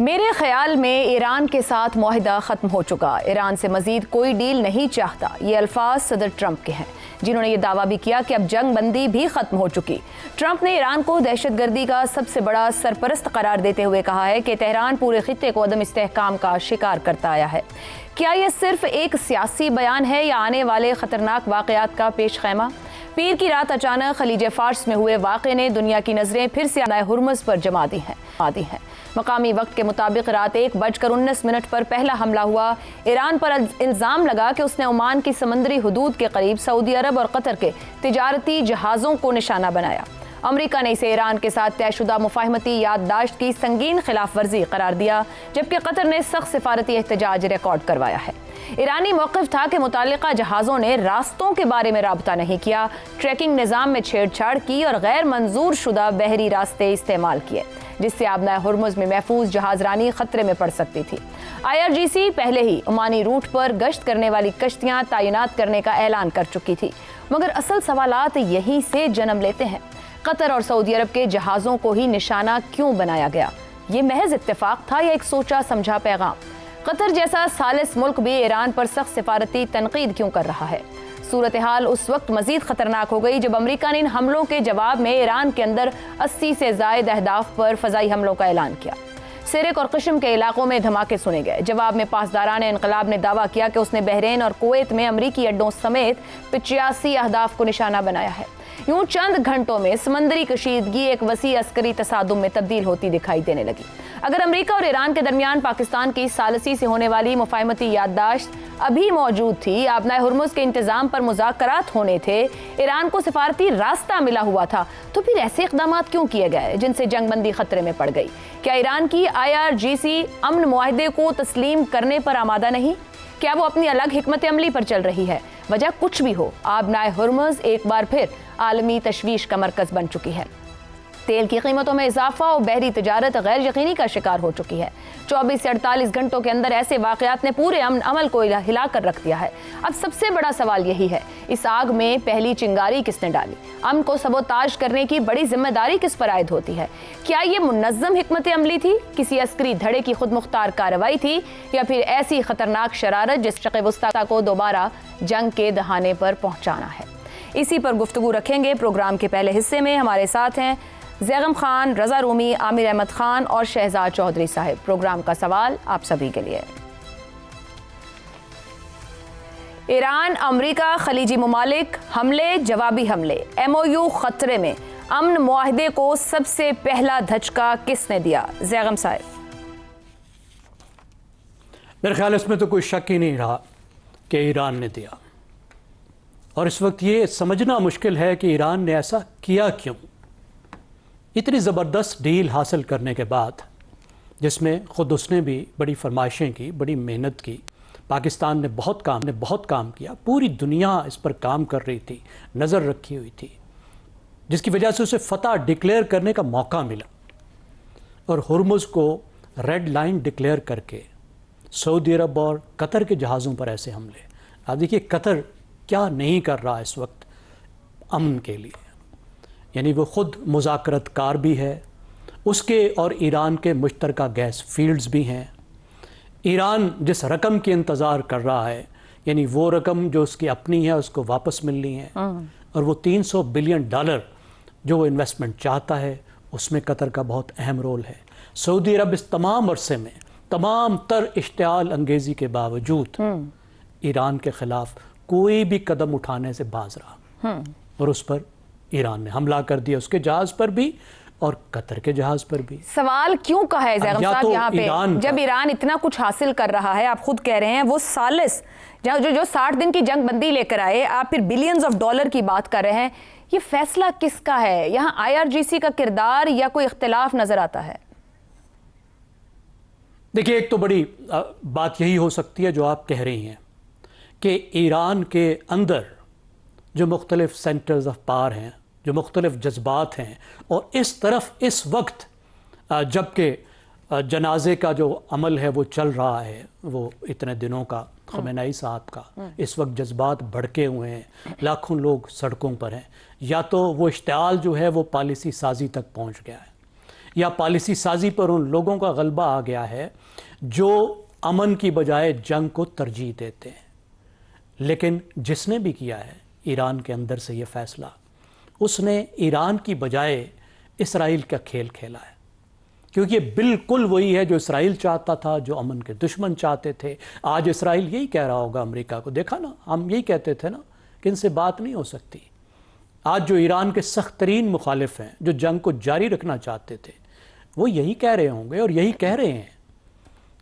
میرے خیال میں ایران کے ساتھ معاہدہ ختم ہو چکا، ایران سے مزید کوئی ڈیل نہیں چاہتا، یہ الفاظ صدر ٹرمپ کے ہیں، جنہوں نے یہ دعویٰ بھی کیا کہ اب جنگ بندی بھی ختم ہو چکی۔ ٹرمپ نے ایران کو دہشت گردی کا سب سے بڑا سرپرست قرار دیتے ہوئے کہا ہے کہ تہران پورے خطے کو عدم استحکام کا شکار کرتا آیا ہے۔ کیا یہ صرف ایک سیاسی بیان ہے یا آنے والے خطرناک واقعات کا پیش خیمہ؟ پیر کی رات اچانک خلیج فارس میں ہوئے واقعے نے دنیا کی نظریں پھر سے ہرمز پر جما دی ہیں۔ مقامی وقت کے مطابق رات 1:19 پر پہلا حملہ ہوا۔ ایران پر الزام لگا کہ اس نے عمان کی سمندری حدود کے قریب سعودی عرب اور قطر کے تجارتی جہازوں کو نشانہ بنایا۔ امریکہ نے اسے ایران کے ساتھ طے شدہ مفاہمتی یادداشت کی سنگین خلاف ورزی قرار دیا، جبکہ قطر نے سخت سفارتی احتجاج ریکارڈ کروایا ہے۔ ایرانی موقف تھا کہ متعلقہ جہازوں نے راستوں کے بارے میں رابطہ نہیں کیا، ٹریکنگ نظام میں چھیڑ چھاڑ کی اور غیر منظور شدہ بحری راستے استعمال کیے، جس سے آبنائے ہرمز میں محفوظ جہاز رانی خطرے میں پڑ سکتی تھی۔ IRGC پہلے ہی عمانی روٹ پر گشت کرنے والی کشتیاں تعینات کرنے کا اعلان کر چکی تھی، مگر اصل سوالات یہیں سے جنم لیتے ہیں۔ قطر اور سعودی عرب کے جہازوں کو ہی نشانہ کیوں بنایا گیا؟ یہ محض اتفاق تھا یا ایک سوچا سمجھا پیغام؟ قطر جیسا ثالث ملک بھی ایران پر سخت سفارتی تنقید کیوں کر رہا ہے؟ صورتحال اس وقت مزید خطرناک ہو گئی جب امریکہ نے ان حملوں کے جواب میں ایران کے اندر 80 سے زائد اہداف پر فضائی حملوں کا اعلان کیا۔ سرک اور قشم کے علاقوں میں دھماکے سنے گئے۔ جواب میں پاسداران انقلاب نے دعویٰ کیا کہ اس نے بحرین اور کویت میں امریکی اڈوں سمیت 85 اہداف کو نشانہ بنایا ہے۔ یوں چند گھنٹوں میں سمندری کشیدگی ایک وسیع عسکری تصادم میں تبدیل ہوتی دکھائی دینے لگی۔ اگر امریکہ اور ایران کے درمیان پاکستان کی ثالثی سے ہونے والی مفاہمتی یادداشت ابھی موجود تھی، آبنائے ہرمز کے انتظام پر مذاکرات ہونے تھے، ایران کو سفارتی راستہ ملا ہوا تھا، تو پھر ایسے اقدامات کیوں کیے گئے جن سے جنگ بندی خطرے میں پڑ گئی؟ کیا ایران کی IRGC امن معاہدے کو تسلیم کرنے پر آمادہ نہیں؟ کیا وہ اپنی الگ حکمت عملی پر چل رہی ہے؟ وجہ کچھ بھی ہو، آبنائے ہرمز ایک بار پھر عالمی تشویش کا مرکز بن چکی ہے۔ تیل کی قیمتوں میں اضافہ اور بحری تجارت غیر یقینی کا شکار ہو چکی ہے۔ 24 سے 48 گھنٹوں کے اندر ایسے واقعات نے پورے امن عمل کو ہلا کر رکھ دیا ہے۔ اب سب سے بڑا سوال یہی ہے، اس آگ میں پہلی چنگاری کس نے ڈالی؟ امن کو سبوتاژ کرنے کی بڑی ذمہ داری کس پر عائد ہوتی ہے؟ کیا یہ منظم حکمت عملی تھی، کسی عسکری دھڑے کی خود مختار کارروائی تھی، یا پھر ایسی خطرناک شرارت جس شرق وسطیٰ کو دوبارہ جنگ کے دہانے پر پہنچانا ہے؟ اسی پر گفتگو رکھیں گے پروگرام کے پہلے حصے میں۔ ہمارے ساتھ ہیں زیغم خان، رضا رومی، عامر احمد خان اور شہزاد چودھری صاحب۔ پروگرام کا سوال آپ سبھی کے لیے۔ ایران، امریکہ، خلیجی ممالک، حملے، جوابی حملے، MOU خطرے میں، امن معاہدے کو سب سے پہلا دھچکا کس نے دیا؟ زیغم صاحب۔ میرے خیال اس میں تو کوئی شک ہی نہیں رہا کہ ایران نے دیا، اور اس وقت یہ سمجھنا مشکل ہے کہ ایران نے ایسا کیا کیوں۔ اتنی زبردست ڈیل حاصل کرنے کے بعد، جس میں خود اس نے بھی بڑی فرمائشیں کی، بڑی محنت کی، پاکستان نے بہت کام کیا، پوری دنیا اس پر کام کر رہی تھی، نظر رکھی ہوئی تھی، جس کی وجہ سے اسے فتح ڈکلیئر کرنے کا موقع ملا، اور ہرمز کو ریڈ لائن ڈکلیئر کر کے سعودی عرب اور قطر کے جہازوں پر ایسے حملے۔ آپ دیکھیے قطر کیا نہیں کر رہا اس وقت امن کے لیے، یعنی وہ خود مذاکرت کار بھی ہے، اس کے اور ایران کے مشترکہ گیس فیلڈز بھی ہیں۔ ایران جس رقم کی انتظار کر رہا ہے، یعنی وہ رقم جو اس کی اپنی ہے اس کو واپس ملنی ہے، اور وہ $300 بلین جو وہ انویسٹمنٹ چاہتا ہے، اس میں قطر کا بہت اہم رول ہے۔ سعودی عرب اس تمام عرصے میں تمام تر اشتعال انگیزی کے باوجود ایران کے خلاف کوئی بھی قدم اٹھانے سے باز رہا، اور اس پر ایران نے حملہ کر دیا، اس کے جہاز پر بھی اور قطر کے جہاز پر بھی۔ سوال کیوں کا ہے زیغم صاحب یہاں پہ، جب ایران اتنا کچھ حاصل کر رہا ہے، آپ خود کہہ رہے ہیں وہ ثالث جو 60 دن کی جنگ بندی لے کر آئے، آپ پھر بلینز آف ڈالر کی بات کر رہے ہیں، یہ فیصلہ کس کا ہے؟ یہاں IRGC کا کردار یا کوئی اختلاف نظر آتا ہے؟ دیکھیے، ایک تو بڑی بات یہی ہو سکتی ہے جو آپ کہہ رہی ہیں کہ ایران کے اندر جو مختلف سینٹرز آف پاور ہیں، جو مختلف جذبات ہیں، اور اس طرف اس وقت جبکہ جنازے کا جو عمل ہے وہ چل رہا ہے، وہ اتنے دنوں کا خمینائی صاحب کا، اس وقت جذبات بھڑکے ہوئے ہیں، لاکھوں لوگ سڑکوں پر ہیں، یا تو وہ اشتعال جو ہے وہ پالیسی سازی تک پہنچ گیا ہے، یا پالیسی سازی پر ان لوگوں کا غلبہ آ گیا ہے جو امن کی بجائے جنگ کو ترجیح دیتے ہیں. لیکن جس نے بھی کیا ہے ایران کے اندر سے یہ فیصلہ، اس نے ایران کی بجائے اسرائیل کا کھیل کھیلا ہے، کیونکہ یہ بالکل وہی ہے جو اسرائیل چاہتا تھا، جو امن کے دشمن چاہتے تھے. آج اسرائیل یہی کہہ رہا ہوگا امریکہ کو، دیکھا نا ہم یہی کہتے تھے نا کہ ان سے بات نہیں ہو سکتی. آج جو ایران کے سخت ترین مخالف ہیں، جو جنگ کو جاری رکھنا چاہتے تھے، وہ یہی کہہ رہے ہوں گے اور یہی کہہ رہے ہیں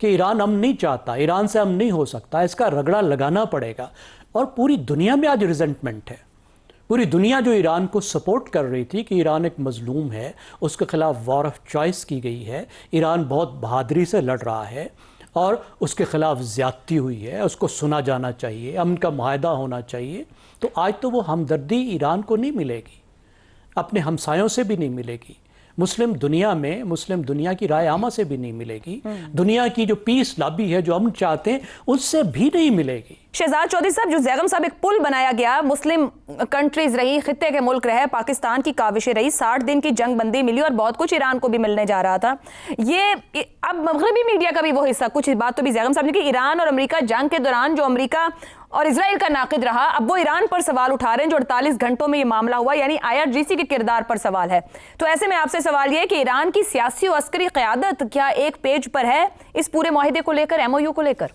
کہ ایران امن نہیں چاہتا، ایران سے امن نہیں ہو سکتا، اس کا رگڑا لگانا پڑے گا. اور پوری دنیا میں آج ریزنٹمنٹ ہے. پوری دنیا جو ایران کو سپورٹ کر رہی تھی کہ ایران ایک مظلوم ہے، اس کے خلاف وار آف چوائس کی گئی ہے، ایران بہت بہادری سے لڑ رہا ہے اور اس کے خلاف زیادتی ہوئی ہے، اس کو سنا جانا چاہیے، امن کا معاہدہ ہونا چاہیے. تو آج تو وہ ہمدردی ایران کو نہیں ملے گی، اپنے ہمسایوں سے بھی نہیں ملے گی، مسلم دنیا میں مسلم دنیا کی رائے عامہ سے بھی نہیں ملے گی، دنیا کی جو پیس لابی ہے جو امن چاہتے ہیں اس سے بھی نہیں ملے گی. شہزاد چودھری صاحب، جو زیغم صاحب ایک پل بنایا گیا، مسلم کنٹریز رہی، خطے کے ملک رہے، پاکستان کی کاوشیں رہی، 60 دن کی جنگ بندی ملی اور بہت کچھ ایران کو بھی ملنے جا رہا تھا. یہ اب مغربی میڈیا کا بھی وہ حصہ، کچھ بات تو بھی زیغم صاحب نے کہ ایران اور امریکہ جنگ کے دوران جو امریکہ اور اسرائیل کا ناقد رہا، اب وہ ایران پر سوال اٹھا رہے ہیں جو 48 گھنٹوں میں یہ معاملہ ہوا، یعنی IRGC کے کردار پر سوال ہے. تو ایسے میں آپ سے سوال یہ ہے کہ ایران کی سیاسی و عسکری قیادت کیا ایک پیج پر ہے اس پورے معاہدے کو لے کر، MOU کو لے کر؟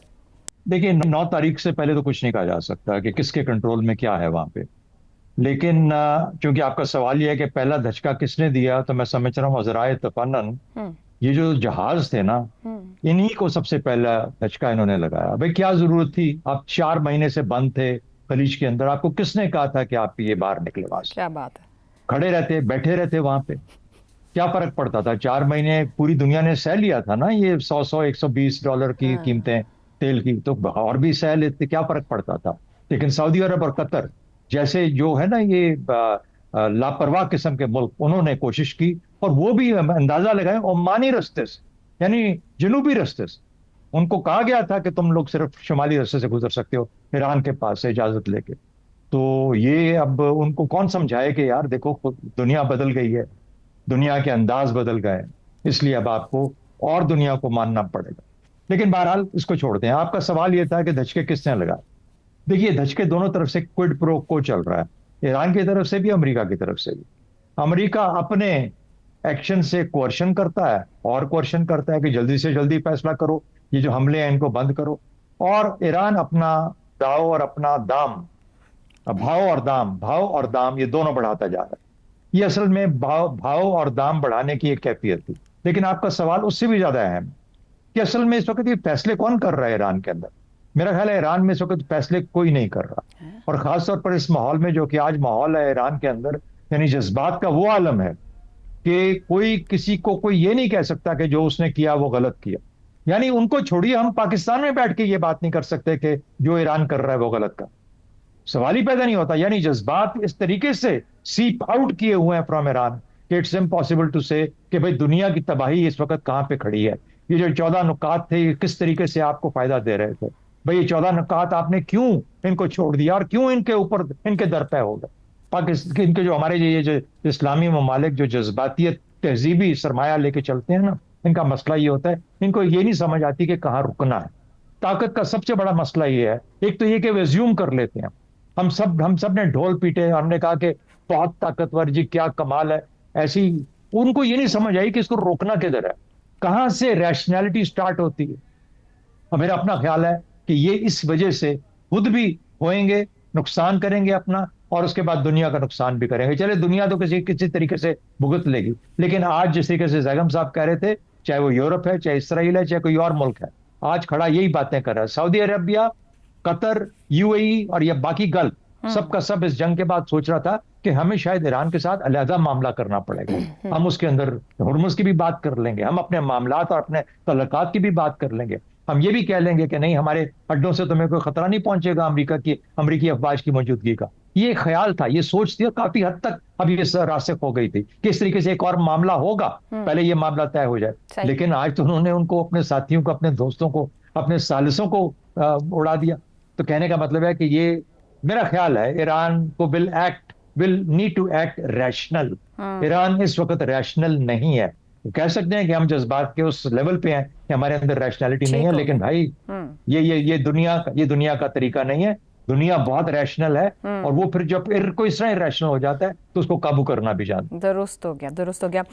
دیکھیں 9 تاریخ سے پہلے تو کچھ نہیں کہا جا سکتا کہ کس کے کنٹرول میں کیا ہے وہاں پہ. لیکن چونکہ آپ کا سوال یہ ہے کہ پہلا دھچکا کس نے دیا، تو میں سمجھ رہا ہوں عذرائے تفنن یہ جو جہاز تھے نا، انہی کو سب سے پہلا دھچکا انہوں نے لگایا. بھئی کیا ضرورت تھی؟ آپ 4 مہینے سے بند تھے خلیج کے اندر، آپ کو کس نے کہا تھا کہ آپ یہ باہر نکلے وہاں سے؟ کیا بات ہے، کھڑے رہتے، بیٹھے رہتے وہاں پہ، کیا فرق پڑتا تھا؟ 4 مہینے پوری دنیا نے سہ لیا تھا نا یہ $100-120 کی قیمتیں تیل کی، تو اور بھی سہ لیتے، کیا فرق پڑتا تھا؟ لیکن سعودی عرب اور قطر جیسے جو ہے نا یہ لاپرواہ قسم کے ملک، انہوں نے کوشش کی اور وہ بھی اندازہ لگائے عمانی رستے سے، یعنی جنوبی رستے سے. ان کو کہا گیا تھا کہ تم لوگ صرف شمالی رستے سے گزر سکتے ہو ایران کے پاس سے اجازت لے کے. تو یہ اب ان کو کون سمجھائے کہ یار دیکھو دنیا بدل گئی ہے، دنیا کے انداز بدل گئے، اس لیے اب آپ کو اور دنیا کو ماننا پڑے گا. لیکن بہرحال اس کو چھوڑتے ہیں. آپ کا سوال یہ تھا کہ دھچکے کس نے لگا. دیکھیے دھچکے دونوں طرف سے کوئڈ پرو کو چل رہا ہے، ایران کی طرف سے بھی، امریکہ کی طرف سے بھی. امریکہ اپنے ایکشن سے کوئرشن کرتا ہے اور کوئرشن کرتا ہے کہ جلدی سے جلدی فیصلہ کرو، یہ جو حملے ہیں ان کو بند کرو. اور ایران اپنا داؤ اور اپنا دام، بھاؤ اور دام یہ دونوں بڑھاتا جا رہا ہے. یہ اصل میں بھاؤ اور دام بڑھانے کی ایک کیفیت تھی. لیکن آپ کا سوال اس سے بھی زیادہ اہم کہ اصل میں اس وقت یہ فیصلے کون کر رہا ہے ایران کے اندر. میرا خیال ہے ایران میں اس وقت فیصلے کوئی نہیں کر رہا، اور خاص طور پر اس ماحول میں جو کہ آج ماحول ہے ایران کے اندر، یعنی جذبات کا وہ عالم ہے کہ کوئی کسی کو کوئی یہ نہیں کہہ سکتا کہ جو اس نے کیا وہ غلط کیا. یعنی ان کو چھوڑیے، ہم پاکستان میں بیٹھ کے یہ بات نہیں کر سکتے کہ جو ایران کر رہا ہے وہ غلط کر، سوال ہی پیدا نہیں ہوتا. یعنی جذبات اس طریقے سے سیپ آؤٹ کیے ہوئے ہیں فرام ایران کہ اٹس امپاسبل ٹو سے کہ بھئی دنیا کی تباہی اس وقت کہاں پہ کھڑی ہے. یہ جو 14 نکات تھے یہ کس طریقے سے آپ کو فائدہ دے رہے تھے؟ بھئی یہ 14 نکات آپ نے کیوں ان کو چھوڑ دیا اور کیوں ان کے اوپر ان کے در پہ ہو گئے؟ پاکستان ان کے جو ہمارے یہ جو اسلامی ممالک جو جذباتیت تہذیبی سرمایہ لے کے چلتے ہیں نا، ان کا مسئلہ یہ ہوتا ہے ان کو یہ نہیں سمجھ آتی کہ کہاں رکنا ہے. طاقت کا سب سے بڑا مسئلہ یہ ہے، ایک تو یہ کہ وہ ایزیوم کر لیتے ہیں. ہم سب نے ڈھول پیٹے، ہم نے کہا کہ بہت طاقتور جی، کیا کمال ہے. ایسی ان کو یہ نہیں سمجھ آئی کہ اس کو روکنا کدھر ہے، کہاں سے ریشنلٹی سٹارٹ ہوتی ہے. اور میرا اپنا خیال ہے کہ یہ اس وجہ سے خود بھی ہوئیں گے، نقصان کریں گے اپنا، اور اس کے بعد دنیا کا نقصان بھی کریں گے. چلے دنیا تو کسی طریقے سے بھگت لے گی، لیکن آج جس طریقے سے زیغم صاحب کہہ رہے تھے، چاہے وہ یورپ ہے، چاہے اسرائیل ہے، چاہے کوئی اور ملک ہے، آج کھڑا یہی باتیں کر رہا ہے. سعودی عربیہ، قطر، UAE اور یہ باقی گلف سب کا سب اس جنگ کے بعد سوچ رہا تھا کہ ہمیں شاید ایران کے ساتھ علیحدہ معاملہ کرنا پڑے گا. ہم اس کے اندر ہرمز کی بھی بات کر لیں گے، ہم اپنے معاملات اور اپنے تعلقات کی بھی بات کر لیں گے. ہم یہ بھی کہہ لیں گے کہ نہیں، ہمارے اڈوں سے تمہیں کوئی خطرہ نہیں پہنچے گا امریکی افواج کی موجودگی کا. یہ خیال تھا، یہ سوچ تھی، کافی حد تک اب یہ راسخ ہو گئی تھی کہ اس طریقے سے ایک اور معاملہ ہوگا، پہلے یہ معاملہ طے ہو جائے. لیکن آج تو انہوں نے ان کو، اپنے ساتھیوں کو، اپنے دوستوں کو، اپنے ثالثوں کو اڑا دیا. تو کہنے کا مطلب ہے کہ یہ میرا خیال ہے ایران کو will need to act rational. Iran اس وقت ریشنل نہیں ہے. کہہ سکتے ہیں کہ ہم جذبات کے اس لیول پہ ہیں کہ ہمارے اندر ریشنلٹی نہیں ہے، لیکن بھائی یہ دنیا کا طریقہ نہیں ہے. دنیا بہت ریشنل ہے، اور وہ پھر جب کوئی اس طرح ریشنل ہو جاتا ہے تو اس کو قابو کرنا بھی جانتا ہے. درست ہو گیا.